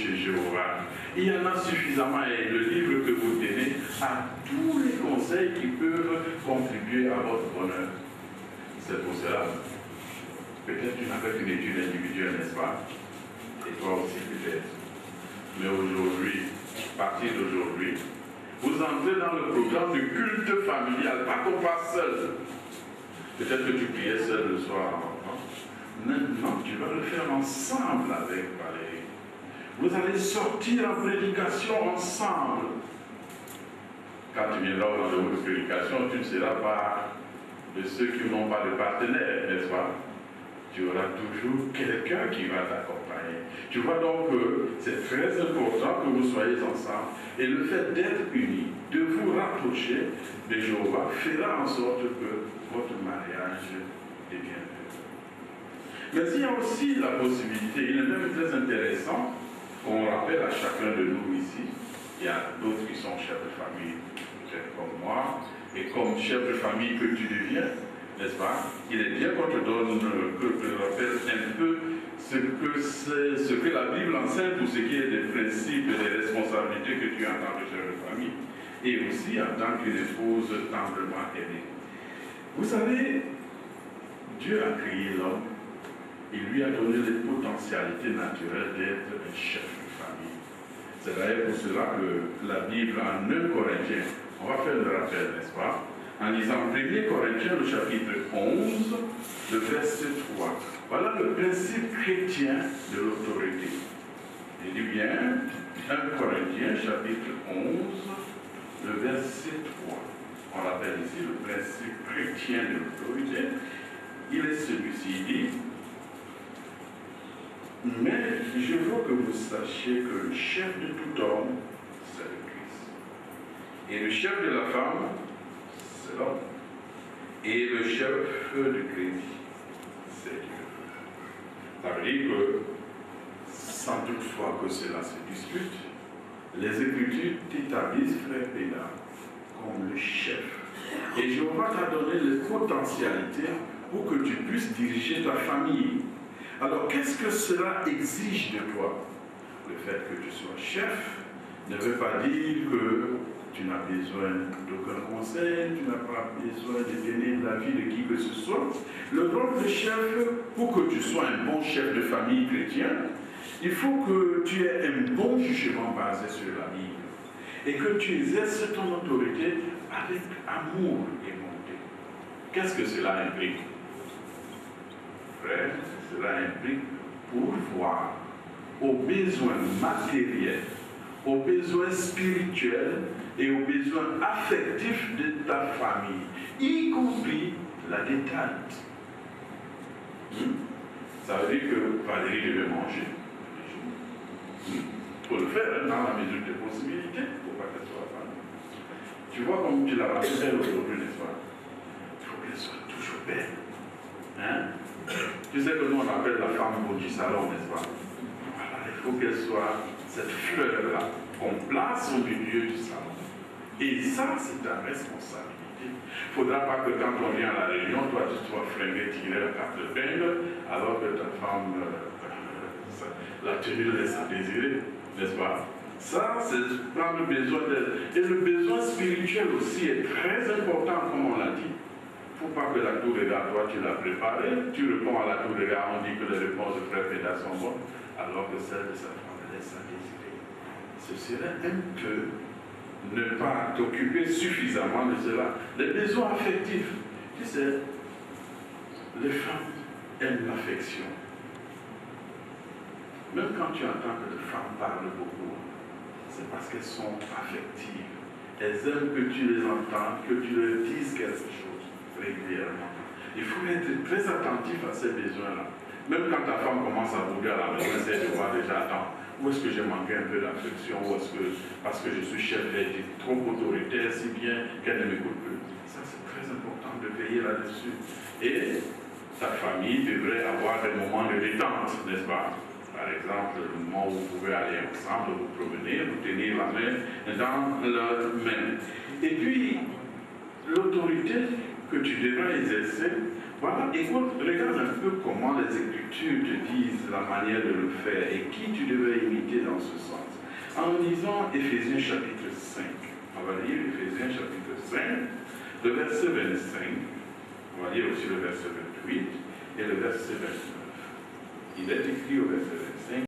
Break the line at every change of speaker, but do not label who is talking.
chez Jéhovah. Il y en a suffisamment et le livre que vous tenez a tous les conseils qui peuvent contribuer à votre bonheur. C'est pour cela. Peut-être tu n'as fait qu'une étude individuelle, n'est-ce pas? Et toi aussi peut-être. Mais aujourd'hui, à partir d'aujourd'hui, vous entrez dans le programme de culte familial, pas qu'on passe seul. Peut-être que tu priais seul le soir. Maintenant, tu vas le faire ensemble avec Valérie. Vous allez sortir en prédication ensemble. Quand tu viendras au rendez-vous de prédication, tu ne seras pas de ceux qui n'ont pas de partenaire, n'est-ce pas? Tu auras toujours quelqu'un qui va t'accompagner. Tu vois donc que c'est très important que vous soyez ensemble. Et le fait d'être unis, de vous rapprocher de Jéhovah, fera en sorte que votre mariage devienne heureux. Mais il y a aussi la possibilité, il est même très intéressant, qu'on rappelle à chacun de nous ici, il y a d'autres qui sont chefs de famille, peut-être comme moi, et comme chef de famille que tu deviens, n'est-ce pas? Il est bien qu'on te donne, que te rappelle un peu ce que la Bible enseigne pour ce qui est des principes et des responsabilités que tu as en tant que chef de famille, et aussi en tant qu'une épouse tendrement aimée. Vous savez, Dieu a créé l'homme, il lui a donné les potentialités naturelles d'être un chef de famille. C'est d'ailleurs pour cela que la Bible en 1 Corinthiens, on va faire le rappel, n'est-ce pas? En lisant 1 Corinthiens, le chapitre 11, le verset 3. Voilà le principe chrétien de l'autorité. Je dis bien, 1 Corinthiens, chapitre 11, le verset 3. On l'appelle ici le principe chrétien de l'autorité. Il est celui-ci, il dit, mais je veux que vous sachiez que le chef de tout homme, c'est le Christ. Et le chef de la femme, c'est l'homme. Et le chef du Christ, c'est Dieu. Ça veut dire que, sans toutefois que cela se discute, les Écritures t'établissent, frère Pédard, comme le chef. Et Jéhovah t'a donné les potentialités pour que tu puisses diriger ta famille. Alors, qu'est-ce que cela exige de toi? Le fait que tu sois chef ne veut pas dire que tu n'as besoin d'aucun conseil, tu n'as pas besoin de donner l'avis de qui que ce soit. Le rôle de chef, pour que tu sois un bon chef de famille chrétien, il faut que tu aies un bon jugement basé sur la Bible et que tu exerces ton autorité avec amour et bonté. Qu'est-ce que cela implique? Frère, cela implique pourvoir aux besoins matériels, aux besoins spirituels et aux besoins affectifs de ta famille, y compris la détente. Ça veut dire que Valérie devait manger. Il faut le faire dans la mesure des possibilités, pour pas qu'elle soit famille. Tu vois comme tu l'as raconté aujourd'hui, n'est-ce pas? Il faut qu'elle soit toujours belle. Hein? Tu sais que nous on appelle la femme beau du salon, n'est-ce pas? Voilà, il faut qu'elle soit cette fleur-là qu'on place au milieu du salon. Et ça, c'est ta responsabilité. Il ne faudra pas que quand on vient à la réunion, toi tu sois flingué, tiré la carte de peigne, alors que ta femme, la tenue laisse à désirer, n'est-ce pas? Ça, c'est prendre besoin d'elle. Et le besoin spirituel aussi est très important, comme on l'a dit. Il ne faut pas que la tour à toi, tu l'as préparée, tu réponds à la tour on dit que les réponses de frère Pédard sont bonnes, alors que celle de sa femme laisse à désirer. Ce serait un peu ne pas t'occuper suffisamment de cela. Les besoins affectifs, tu sais, les femmes aiment l'affection. Même quand tu entends que les femmes parlent beaucoup, c'est parce qu'elles sont affectives. Elles aiment que tu les entends, que tu leur dises quelque chose régulièrement. Il faut être très attentif à ces besoins-là. Même quand ta femme commence à bouger à la maison, c'est de voir déjà, attends, où est-ce que j'ai manqué un peu d'affection, ou est-ce que, parce que je suis chef, elle est trop autoritaire, si bien qu'elle ne m'écoute plus. Ça, c'est très important de veiller là-dessus. Et ta famille devrait avoir des moments de détente, n'est-ce pas? Par exemple, le moment où vous pouvez aller ensemble, vous promener, vous tenir la main dans leur main. Et puis, l'autorité que tu devras exercer, voilà, écoute, regarde un peu comment les Écritures te disent la manière de le faire et qui tu devrais imiter dans ce en lisant Éphésiens chapitre 5. On va lire Éphésiens chapitre 5, le verset 25. On va lire aussi le verset 28 et le verset 29. Il est écrit au verset 25.